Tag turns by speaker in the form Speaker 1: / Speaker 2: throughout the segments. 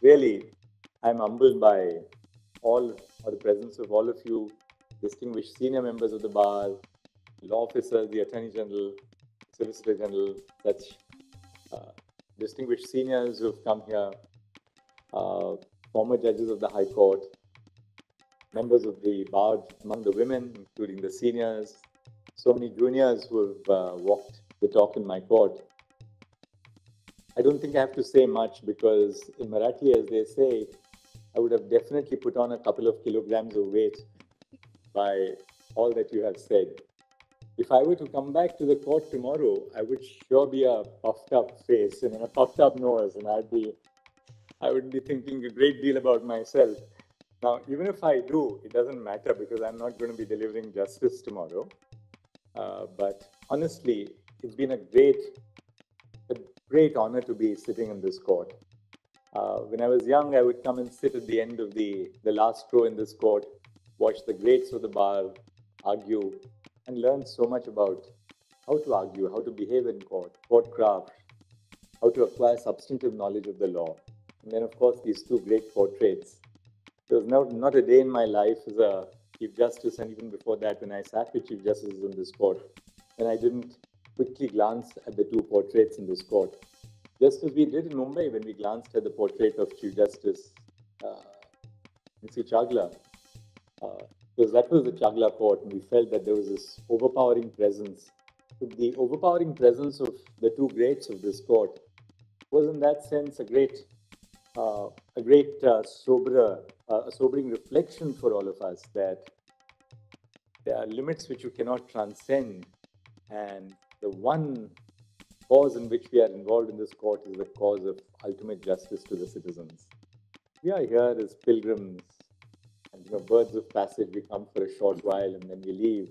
Speaker 1: Really, I'm humbled by all or the presence of all of you, distinguished senior members of the bar, law officers, the Attorney General, Solicitor General, such uh, distinguished seniors who've come here, uh, former judges of the High Court, members of the bar among the women, including the seniors, so many juniors who have walked the talk in my court. I don't think I have to say much because in Marathi, as they say, I would have definitely put on a couple of kilograms of weight by all that you have said. If I were to come back to the court tomorrow, I would sure be a puffed up face and a puffed up nose, and I would be thinking a great deal about myself. Now, even if I do, it doesn't matter because I'm not going to be delivering justice tomorrow. But honestly, it's been a great honor to be sitting in this court. When I was young, I would come and sit at the end of the last row in this court, watch the greats of the bar argue, and learn so much about how to argue, how to behave in court, court craft, how to acquire substantive knowledge of the law. And then, of course, these two great portraits. There was not a day in my life as a Chief Justice, and even before that, when I sat with Chief Justices in this court, and I didn't quickly glance at the two portraits in this court. Just as we did in Mumbai when we glanced at the portrait of Chief Justice uh, N.C. Chagla, because that was the Chagla court, and we felt that there was this overpowering presence. The overpowering presence of the two greats of this court was, in that sense, uh, a great a sobering reflection for all of us that there are limits which you cannot transcend, and the one cause in which we are involved in this court is the cause of ultimate justice to the citizens. We are here as pilgrims and birds of passage. We come for a short while and then we leave.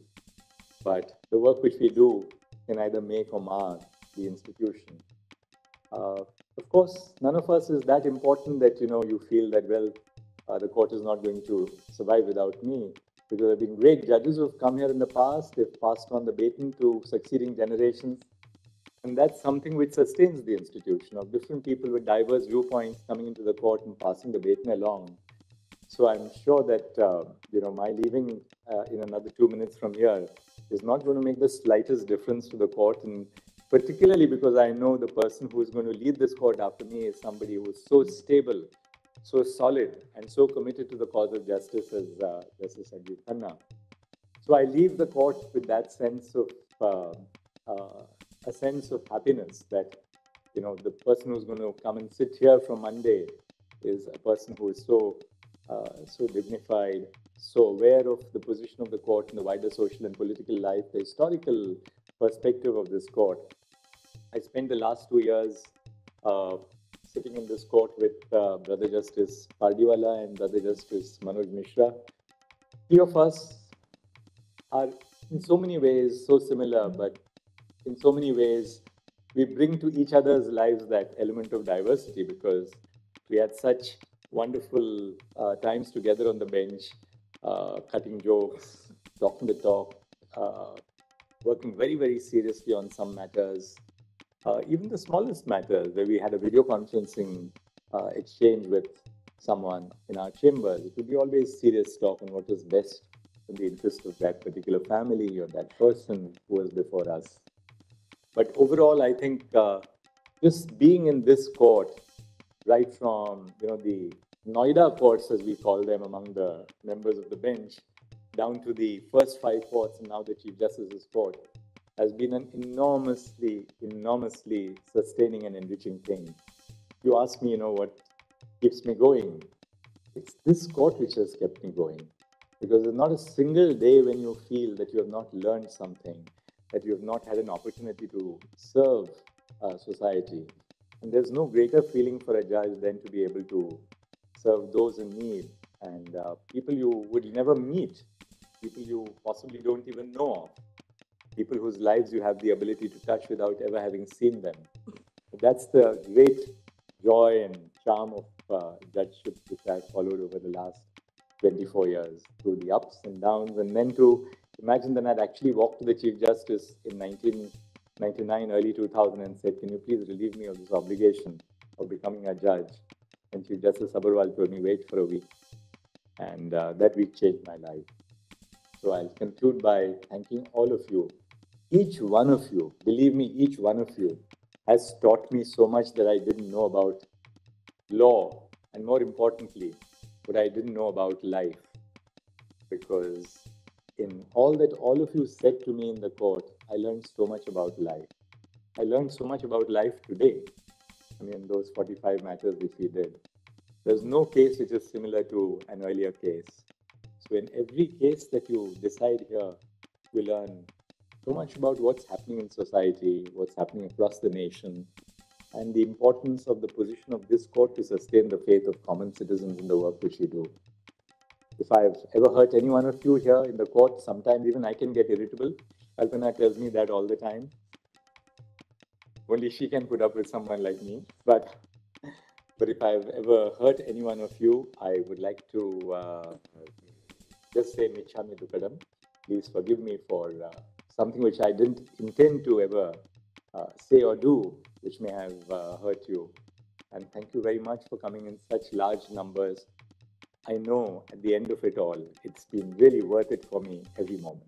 Speaker 1: But the work which we do can either make or mar the institution. Uh, of course, none of us is that important that you feel that the court is not going to survive without me. Because there have been great judges who have come here in the past. They've passed on the baton to succeeding generations. And that's something which sustains the institution of different people with diverse viewpoints coming into the court and passing the baton along. So I'm sure that my leaving in another 2 minutes from here is not going to make the slightest difference to the court, and particularly because I know the person who is going to lead this court after me is somebody who is so stable, so solid, and so committed to the cause of justice as Justice Sanjeev Khanna. So I leave the court with that sense of uh, uh, a sense of happiness that the person who's going to come and sit here from Monday is a person who is so dignified, so aware of the position of the court in the wider social and political life, the historical perspective of this court. I spent the last 2 years uh, sitting in this court with Brother Justice Pardiwala and Brother Justice Manoj Mishra. Three of us are in so many ways so similar, but in so many ways we bring to each other's lives that element of diversity because we had such wonderful times together on the bench, cutting jokes, talking the talk, uh, working very, very seriously on some matters, even the smallest matters where we had a video conferencing exchange with someone in our chambers. It would be always serious talk on what was best in the interest of that particular family or that person who was before us. But overall, I think just being in this court, right from the Noida courts, as we call them among the members of the bench, down to the first five courts and now the Chief Justice's court, has been an enormously sustaining and enriching thing. You ask me, what keeps me going? It's this court which has kept me going. Because there's not a single day when you feel that you have not learned something, that you have not had an opportunity to serve society. And there's no greater feeling for a judge than to be able to serve those in need and people you would never meet, people you possibly don't even know of, people whose lives you have the ability to touch without ever having seen them. That's the great joy and charm of judgeship which I've followed over the last 24 years through the ups and downs. And then to imagine that I'd actually walked to the Chief Justice in 1999, early 2000, and said, "Can you please relieve me of this obligation of becoming a judge?" And Chief Justice Agarwal told me, wait for a week. And that week changed my life. So I'll conclude by thanking all of you. Each one of you, believe me, each one of you has taught me so much that I didn't know about law, and more importantly, what I didn't know about life. Because in all that all of you said to me in the court, I learned so much about life. I learned so much about life today. I mean, those 45 matters which we did. There's no case which is similar to an earlier case. So in every case that you decide here, you learn so much about what's happening in society, what's happening across the nation, and the importance of the position of this court to sustain the faith of common citizens in the work which we do. If I've ever hurt any one of you here in the court, sometimes even I can get irritable. Kalpana tells me that all the time. Only she can put up with someone like me. But if I've ever hurt any one of you, I would like to just say Michhami Dukadam. Please forgive me for something which I didn't intend to ever say or do, which may have hurt you. And thank you very much for coming in such large numbers. I know at the end of it all, it's been really worth it for me every moment.